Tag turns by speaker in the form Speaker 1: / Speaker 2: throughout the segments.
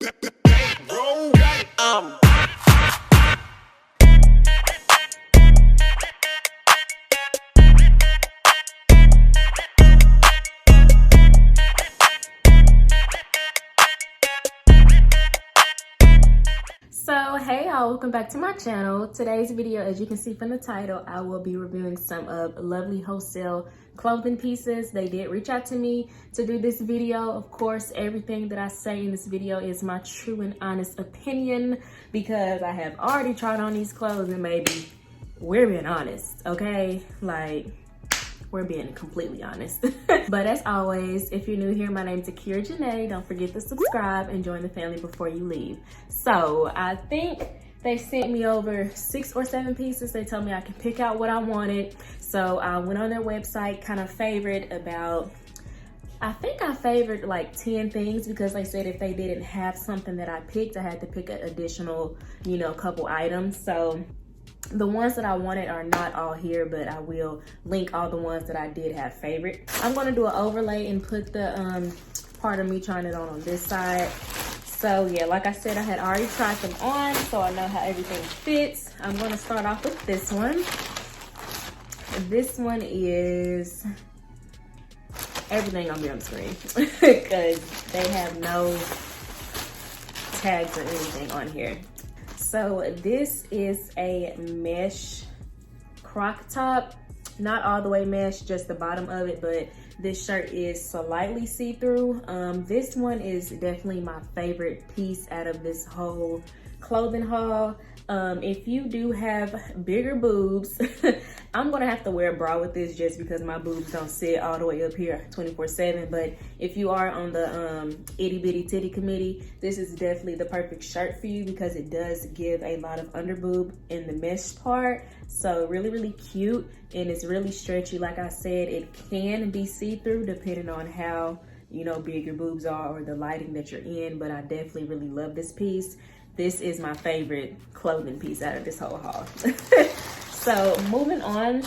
Speaker 1: So hey y'all, welcome back to my channel. Today's video, as you can see from the title, I will be reviewing some of Lovely Wholesale clothing pieces. They did reach out to me to do this video. Of course, everything that I say in this video is my true and honest opinion because I have already tried on these clothes and maybe we're being honest, okay? Like, we're being completely honest. But as always, if you're new here, my name is Akeira Janee. Don't forget to subscribe and join the family before you leave. So I think they sent me over 6 or 7 pieces. They told me I can pick out what I wanted. So I went on their website, kind of favored about, I think I favored like 10 things because they said if they didn't have something that I picked, I had to pick an additional, couple items. So the ones that I wanted are not all here, but I will link all the ones that I did have favorite. I'm gonna do an overlay and put the part of me trying it on this side. So yeah, like I said, I had already tried them on, so I know how everything fits. I'm gonna start off with this one. This one is, everything gonna be on the screen because they have no tags or anything on here. So this is a mesh croc top, not all the way mesh, just the bottom of it, but this shirt is slightly see-through. This one is definitely my favorite piece out of this whole clothing haul. If you do have bigger boobs, I'm gonna have to wear a bra with this just because my boobs don't sit all the way up here 24/7. But if you are on the itty bitty titty committee, this is definitely the perfect shirt for you because it does give a lot of under boob in the mesh part. So really, really cute, and it's really stretchy. Like I said, it can be see-through depending on how big your boobs are or the lighting that you're in, but I definitely really love this piece. This is my favorite clothing piece out of this whole haul. So moving on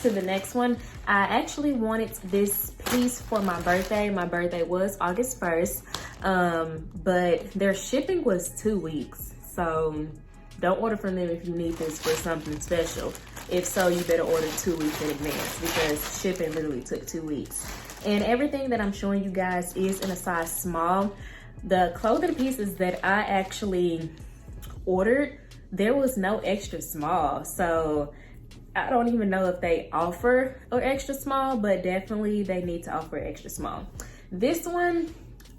Speaker 1: to the next one, I actually wanted this piece for my birthday. My birthday was August 1st, but their shipping was 2 weeks. So don't order from them if you need this for something special. If so, you better order 2 weeks in advance because shipping literally took 2 weeks. And everything that I'm showing you guys is in a size small. The clothing pieces that I actually ordered, there was no extra small. So I don't even know if they offer an extra small, but definitely they need to offer extra small. This one,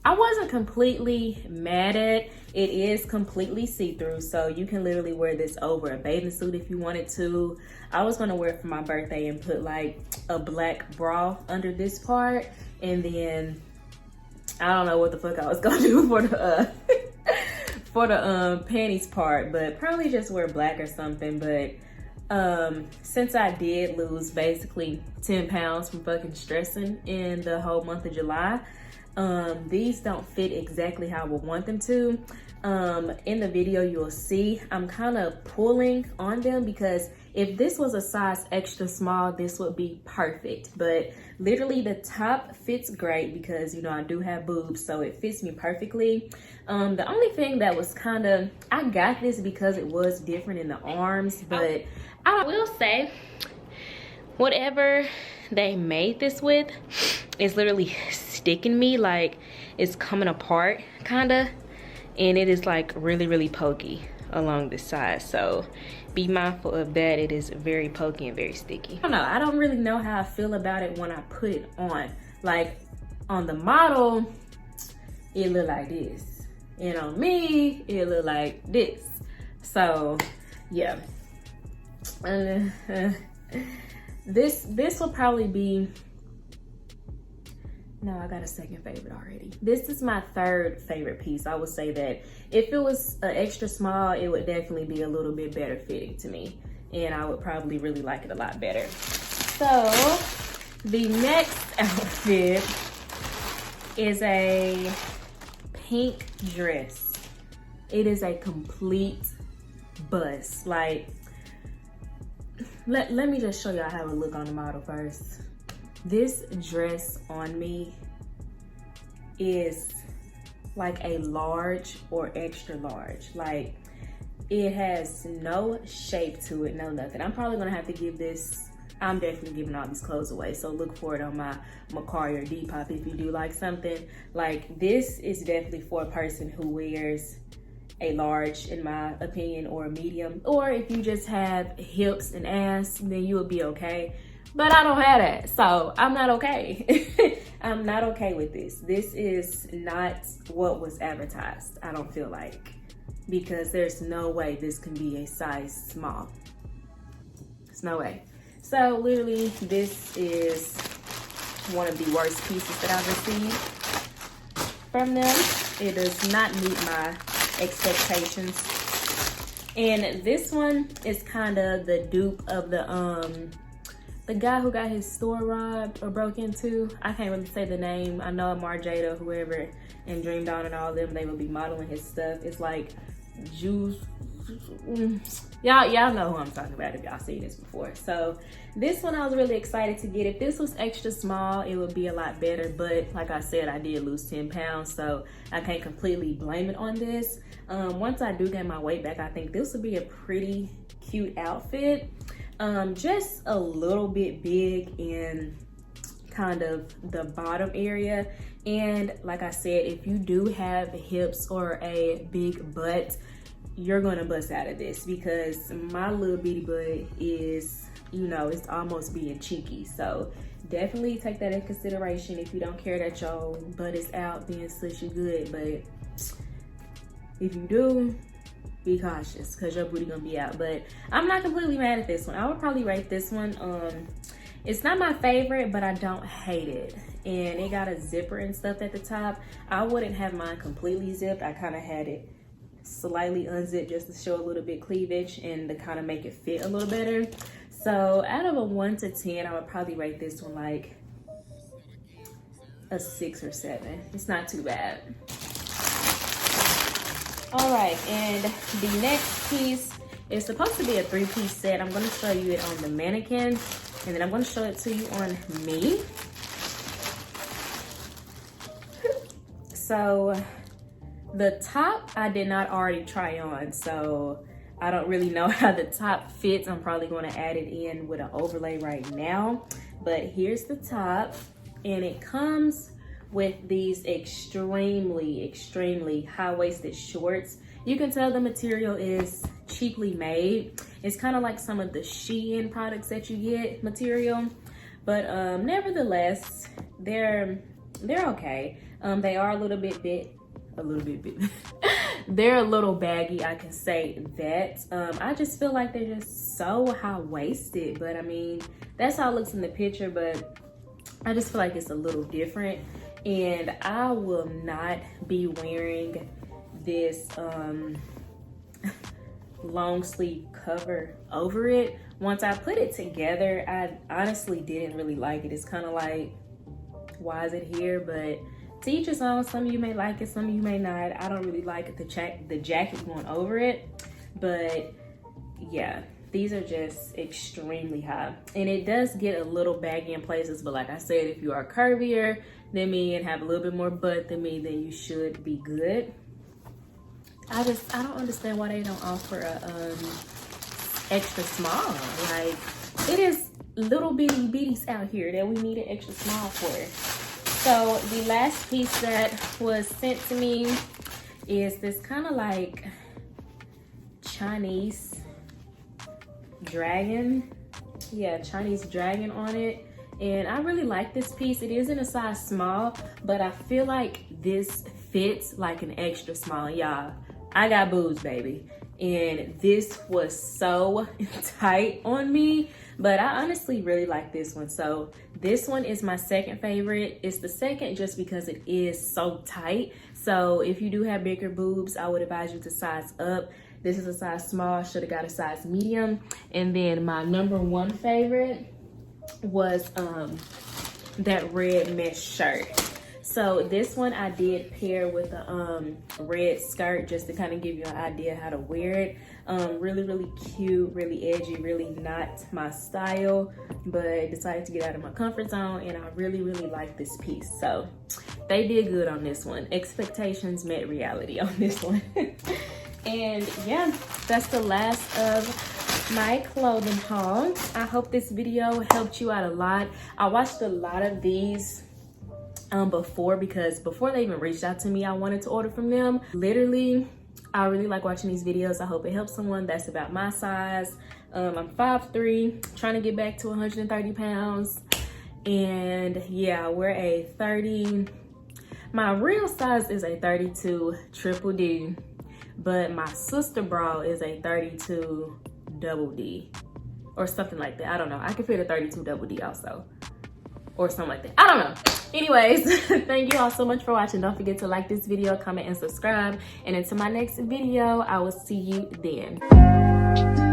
Speaker 1: I wasn't completely mad at. It is completely see-through, so you can literally wear this over a bathing suit if you wanted to. I was gonna wear it for my birthday and put like a black bra under this part, and then I don't know what the fuck I was gonna do for the for the panties part, but probably just wear black or something. But since I did lose basically 10 pounds from fucking stressing in the whole month of July, these don't fit exactly how I would want them to. In the video you'll see I'm kind of pulling on them because if this was a size extra small, this would be perfect. But literally the top fits great because I do have boobs, so it fits me perfectly. The only thing that was I got this because it was different in the arms, but I will say whatever they made this with is literally sticking me, like it's coming apart kinda, and it is like really, really pokey along this side. So be mindful of that. It is very pokey and very sticky. I don't know, I don't really know how I feel about it when I put it on. Like on the model, it look like this, and on me, it look like this. So yeah, this will probably be, no, I got a second favorite already. This is my third favorite piece. I would say that if it was an extra small, it would definitely be a little bit better fitting to me, and I would probably really like it a lot better. So the next outfit is a pink dress. It is a complete bust. Like, let me just show y'all how it look on the model first. This dress on me is like a large or extra large. Like, it has no shape to it, no nothing. I'm probably gonna have to give this, I'm definitely giving all these clothes away, so look for it on my Mercari or Depop if you do like something. Like, this is definitely for a person who wears a large, in my opinion, or a medium. Or if you just have hips and ass, then you will be okay. But I don't have that, so I'm not okay. I'm not okay with this. This is not what was advertised, I don't feel like. Because there's no way this can be a size small. There's no way. So literally, this is one of the worst pieces that I've received from them. It does not meet my expectations. And this one is kind of the dupe of the guy who got his store robbed or broke into. I can't really say the name. I know Marjada, whoever, and Dream Dawn and all of them, they will be modeling his stuff. It's like Juice. Y'all know who I'm talking about if y'all seen this before. So this one I was really excited to get. If this was extra small, it would be a lot better. But like I said, I did lose 10 pounds, so I can't completely blame it on this. Once I do get my weight back, I think this would be a pretty cute outfit. Just a little bit big in kind of the bottom area. And like I said, if you do have hips or a big butt, you're gonna bust out of this, because my little bitty butt is, you know, it's almost being cheeky. So definitely take that in consideration. If you don't care that your butt is out, then sis, you good. But if you do, be cautious, because your booty gonna be out. But I'm not completely mad at this one. I would probably rate this one. It's not my favorite, but I don't hate it. And it got a zipper and stuff at the top. I wouldn't have mine completely zipped. I kind of had it slightly unzipped just to show a little bit cleavage and to kind of make it fit a little better. So out of a 1 to 10, I would probably rate this one like a 6 or 7. It's not too bad. All right, and the next piece is supposed to be a 3-piece set. I'm gonna show you it on the mannequin, and then I'm gonna show it to you on me. So the top I did not already try on, so I don't really know how the top fits. I'm probably gonna add it in with an overlay right now. But here's the top, and it comes with these extremely high-waisted shorts. You can tell the material is cheaply made. It's kind of like some of the Shein products that you get material, but nevertheless, they're okay. They are a little bit they're a little baggy, I can say that. I just feel like they're just so high-waisted, but I mean, that's how it looks in the picture, but I just feel like it's a little different. And I will not be wearing this long sleeve cover over it. Once I put it together, I honestly didn't really like it. It's kind of like, why is it here? But to each his own. Some of you may like it, some of you may not. I don't really like the jacket going over it, but yeah, these are just extremely high. And it does get a little baggy in places, but like I said, if you are curvier than me and have a little bit more butt than me, then you should be good. I don't understand why they don't offer a extra small. Like, it is little bitty bitties out here that we need an extra small for. So the last piece that was sent to me is this kind of like Chinese dragon. Yeah, Chinese dragon on it. And I really like this piece. It is in a size small, but I feel like this fits like an extra small. Y'all, I got boobs, baby. And this was so tight on me, but I honestly really like this one. So this one is my second favorite. It's the second just because it is so tight. So if you do have bigger boobs, I would advise you to size up. This is a size small, should have got a size medium. And then my number one favorite was that red mesh shirt. So So this one I did pair with a red skirt just to kind of give you an idea how to wear it. Really, really cute, really edgy, really not my style, but I decided to get out of my comfort zone, and I really, really like this piece. So they did good on this one. Expectations met reality on this one. And yeah, that's the last of my clothing haul. I hope this video helped you out a lot. I watched a lot of these because before they even reached out to me, I wanted to order from them. Literally, I really like watching these videos. I hope it helps someone that's about my size. I'm 5'3", trying to get back to 130 pounds. And yeah, I wear a 30. My real size is a 32 triple D, but my sister bra is a 32 double D or something like that. I don't know. I can fit a 32 double D also, or something like that. I don't know. Anyways, thank you all so much for watching. Don't forget to like this video, comment, and subscribe. And until my next video, I will see you then.